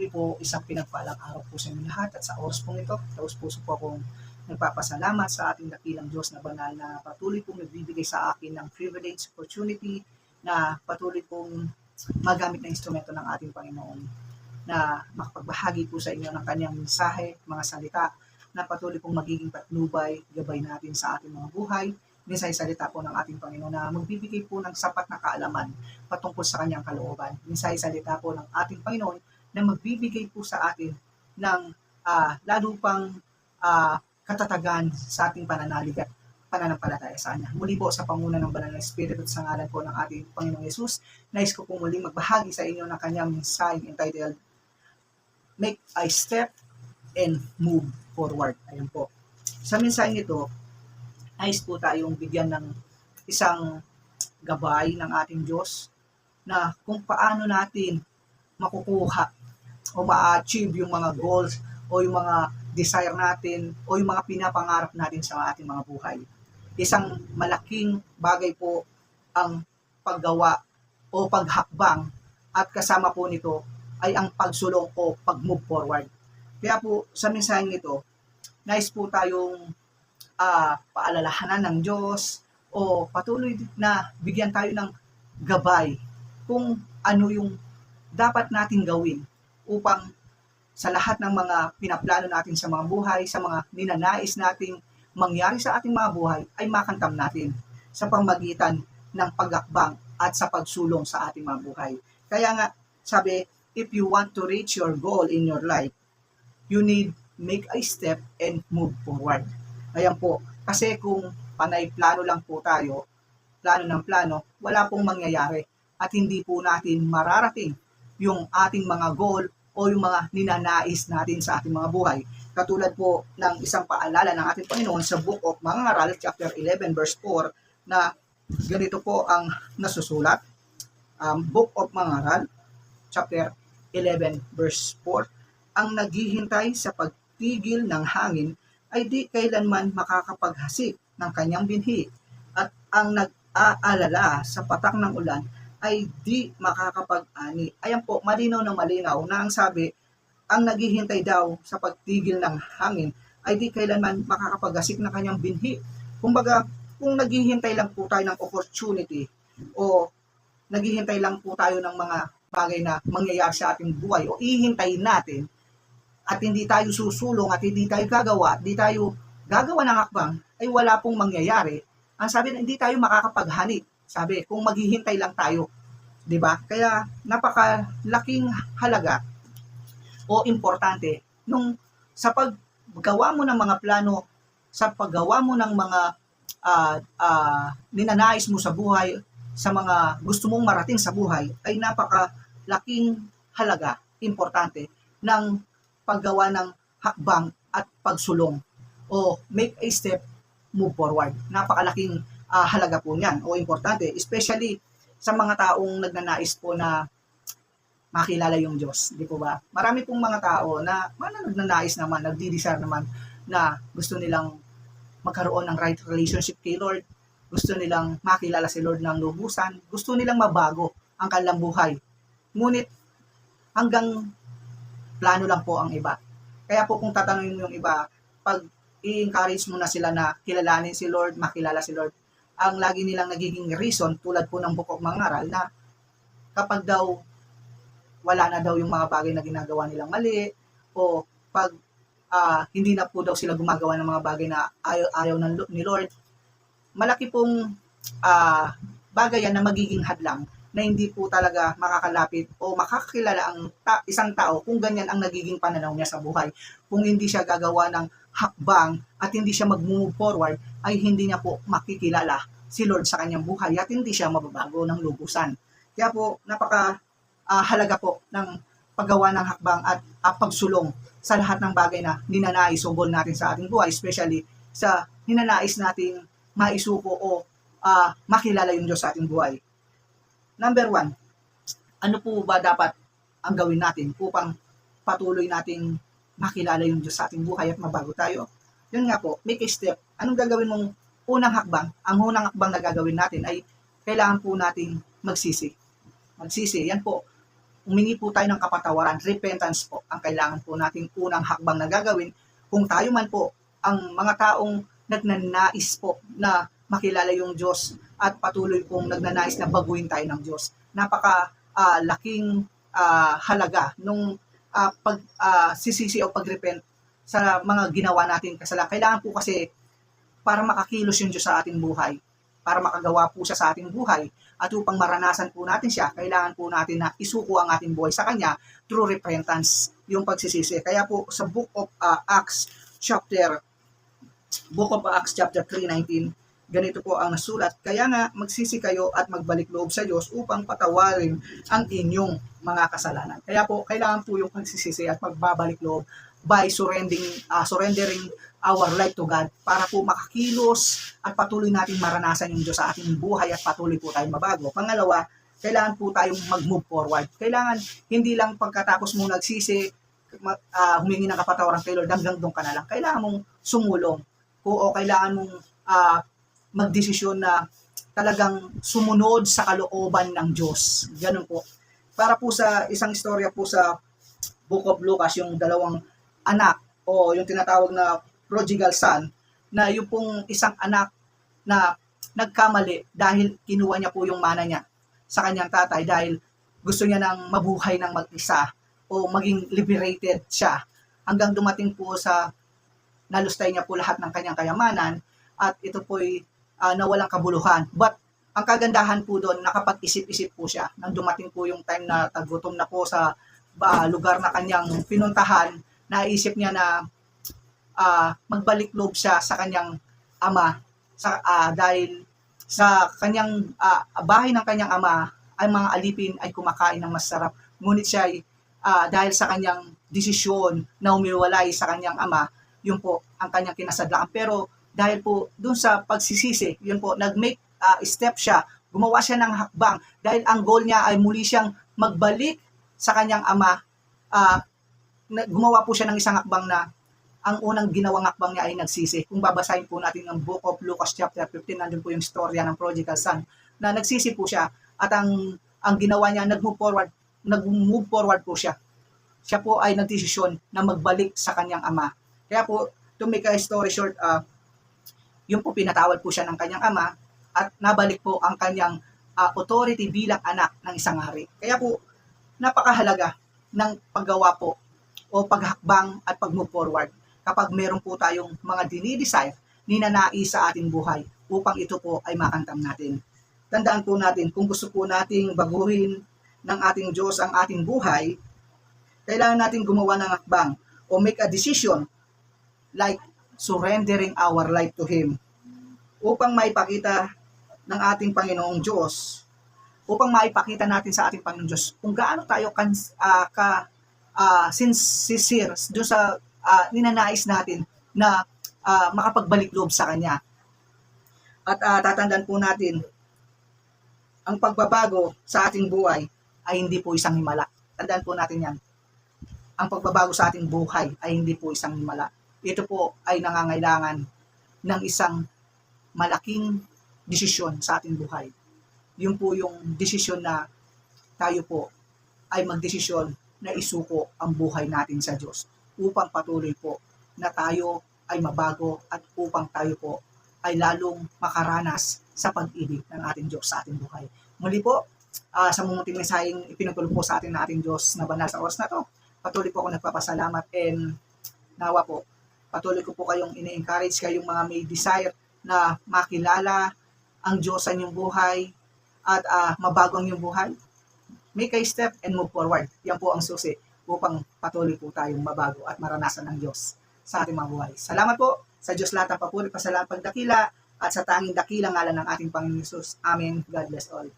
muli po, isang pinagpalang araw po sa inyo lahat at sa oras pong ito, taos puso po akong nagpapasalamat sa ating dakilang Diyos na banal na patuloy pong nagbibigay sa akin ng privilege, opportunity na patuloy pong magamit na instrumento ng ating Panginoon na makapagbahagi po sa inyo ng kanyang mensahe, mga salita na patuloy pong magiging patnubay, gabay natin sa ating mga buhay. Minsan salita po ng ating Panginoon na magbibigay po ng sapat na kaalaman patungkol sa kanyang kalooban. Minsan salita po ng ating Panginoon na magbibigay po sa atin ng lalo pang katatagan sa ating pananalig at pananampalataya sa Kanya. Muli po sa panguna ng Banal na Espiritu at sa ngalan po ng ating Panginoong Yesus, nais ko po muling magbahagi sa inyo ng kanyang mensahe entitled, Make a Step and Move Forward. Ayan po. Sa mensahe ito, nais po tayong bigyan ng isang gabay ng ating Diyos na kung paano natin makukuha o ma-achieve yung mga goals o yung mga desire natin o yung mga pinapangarap natin sa ating mga buhay. Isang malaking bagay po ang paggawa o paghakbang at kasama po nito ay ang pagsulong o pag-move forward. Kaya po sa mensahe nito, nais po tayong paalalahanan ng Diyos o patuloy na bigyan tayo ng gabay kung ano yung dapat nating gawin upang sa lahat ng mga pinaplano natin sa mga buhay, sa mga ninanais nating mangyari sa ating mga buhay, ay makantam natin sa pamagitan ng paghakbang at sa pagsulong sa ating mga buhay. Kaya nga, sabi, if you want to reach your goal in your life, you need make a step and move forward. Ayan po. Kasi kung panay plano lang po tayo, plano ng plano, wala pong mangyayari at hindi po natin mararating yung ating mga goal o yung mga ninanais natin sa ating mga buhay. Katulad po ng isang paalala ng ating Panginoon sa Book of Mga Ngaral, chapter 11, verse 4, na ganito po ang nasusulat. Book of Mga Ngaral, chapter 11, verse 4, ang naghihintay sa pagtigil ng hangin ay di kailanman makakapaghasik ng kanyang binhi, at ang nag-aalala sa patak ng ulan ay di makakapag-ani. Ayan po, malinaw na malinaw na ang sabi, ang naghihintay daw sa pagtigil ng hangin ay di kailanman makakapaghasik ng kanyang binhi. Kumbaga, kung naghihintay lang po tayo ng opportunity o naghihintay lang po tayo ng mga bagay na mangyayari sa ating buhay o ihintayin natin, at hindi tayo susulong at hindi tayo gagawa, hindi tayo gagawa ng hakbang, ay wala pong mangyayari. Ang sabi na hindi tayo makakapaghanik. Sabi, kung maghihintay lang tayo, 'di ba? Kaya napakalaking halaga o importante nung sa paggawa mo ng mga plano, sa paggawa mo ng mga ninanais mo sa buhay, sa mga gusto mong marating sa buhay, ay napakalaking halaga, importante ng paggawa ng hakbang at pagsulong o make a step, move forward. Napakalaking halaga po niyan o importante, especially sa mga taong nagnanais po na makilala yung Diyos, di po ba? Marami pong mga tao na nagnanais naman, nagdi-desire naman na gusto nilang magkaroon ng right relationship kay Lord, gusto nilang makilala si Lord ng lubusan, gusto nilang mabago ang kanilang buhay. Ngunit hanggang plano lang po ang iba. Kaya po kung tatanungin mo yung iba, pag i-encourage mo na sila na kilalanin si Lord, makilala si Lord, ang lagi nilang nagiging reason, tulad po ng Book of Mga Ngaral, na kapag daw wala na daw yung mga bagay na ginagawa nilang mali, o pag hindi na po daw sila gumagawa ng mga bagay na ayaw ni Lord, malaki pong bagay yan na magiging hadlang na hindi po talaga makakalapit o makakilala ang isang tao kung ganyan ang nagiging pananaw niya sa buhay. Kung hindi siya gagawa ng hakbang at hindi siya mag-move forward, ay hindi niya po makikilala si Lord sa kanyang buhay at hindi siya mababago ng lubusan. Kaya po, halaga po ng paggawa ng hakbang at pagsulong sa lahat ng bagay na ninanais o goal natin sa ating buhay, especially sa ninanais nating maisuko o makilala yung Diyos sa ating buhay. Number 1, ano po ba dapat ang gawin natin upang patuloy nating makilala yung Diyos sa ating buhay at mabago tayo? Yun nga po, make a step. Anong gagawin mong unang hakbang? Ang unang hakbang na gagawin natin ay kailangan po nating magsisi. Magsisi, yan po. humingi po tayo ng kapatawaran. Repentance po ang kailangan po nating unang hakbang na gagawin kung tayo man po ang mga taong nagnanais po na makilala yung Diyos at patuloy pong nagnanais na baguhin tayo ng Diyos. Laking halaga nung sisisi o pagrepent sa mga ginawa natin kasalanan. Kailangan po kasi para makakilos yung Diyos sa ating buhay, para makagawa po siya sa ating buhay, at upang maranasan po natin siya, kailangan po natin na isuko ang ating buhay sa Kanya through repentance, yung pagsisisi. Kaya po sa Book of Acts chapter 3:19, ganito po ang nasulat, kaya nga magsisi kayo at magbalik loob sa Diyos upang patawarin ang inyong mga kasalanan. Kaya po, kailangan po yung pagsisisi at magbabalik loob by surrendering our life to God para po makakilos at patuloy natin maranasan yung Diyos sa ating buhay at patuloy po tayong mabago. Pangalawa, kailangan po tayong mag-move forward. Kailangan hindi lang pagkatapos mo nagsisi, humingi ng kapatawaran kay Lord, hanggang doon ka na lang. Kailangan mong sumulong o kailangan mong magdesisyon na talagang sumunod sa kalooban ng Diyos. Ganun po. Para po sa isang istorya po sa Book of Lucas, yung dalawang anak o yung tinatawag na prodigal son, na yung pong isang anak na nagkamali dahil kinuha niya po yung mana niya sa kanyang tatay dahil gusto niya nang mabuhay ng mag-isa o maging liberated siya, hanggang dumating po sa nalustay niya po lahat ng kanyang kayamanan at ito po'y nawalang kabuluhan. But ang kagandahan po doon, nakapag-isip-isip po siya nang dumating po yung time na tagutom na po sa lugar na kanyang pinuntahan. Naisip niya na magbalik loob siya sa kanyang ama dahil sa kanyang bahay ng kanyang ama ay mga alipin ay kumakain ng masarap, ngunit siya ay dahil sa kanyang desisyon na umiwalay sa kanyang ama, yun po ang kanyang kinasadlaan. Pero dahil po dun sa pagsisisi, yun po nag-make step siya, gumawa siya ng hakbang dahil ang goal niya ay muli siyang magbalik sa kanyang ama. Gumawa po siya ng isang hakbang na ang unang ginawang hakbang niya ay nagsisi. Kung babasahin po natin ang Book of Lucas chapter 15, nandun po yung storya ng prodigal son na nagsisi po siya at ang ginawa niya, nag-move forward po siya. Siya po ay nagdesisyon na magbalik sa kanyang ama. Kaya po, to make a story short, yun po pinatawad po siya ng kanyang ama at nabalik po ang kanyang authority bilang anak ng isang hari. Kaya po, napakahalaga ng paggawa po o paghakbang at pag-move forward kapag meron po tayong mga dinidesire, ninanais sa ating buhay upang ito po ay makamtan natin. Tandaan po natin, kung gusto po nating baguhin ng ating Diyos ang ating buhay, kailangan natin gumawa ng hakbang o make a decision like surrendering our life to Him upang maipakita ng ating Panginoong Diyos, upang maipakita natin sa ating Panginoong Diyos kung gaano tayo sincere doon sa ninanais natin na makapagbalik loob sa Kanya. At tatandaan po natin, ang pagbabago sa ating buhay ay hindi po isang himala. Tandaan po natin yan. Ang pagbabago sa ating buhay ay hindi po isang himala. Ito po ay nangangailangan ng isang malaking desisyon sa ating buhay. Yun po yung desisyon na tayo po ay magdesisyon na isuko ang buhay natin sa Diyos upang patuloy po na tayo ay mabago at upang tayo po ay lalong makaranas sa pag-ibig ng ating Diyos sa ating buhay. Muli po, sa munting mensaheng ipinagkulong po sa atin ng ating Diyos na banal sa oras na to, patuloy po ako nagpapasalamat and nawa po, patuloy ko po kayong ini-encourage kayong mga may desire na makilala ang Diyos sa inyong buhay at mabago ang inyong buhay. Make a step and move forward. Yan po ang susi upang patuloy po tayong mabago at maranasan ng Diyos sa ating mga buhay. Salamat po sa Diyos lahat ng papuri, pasalamat pagdakila at sa tanging dakilang ngalan ng ating Panginoon Jesus. Amen. God bless all.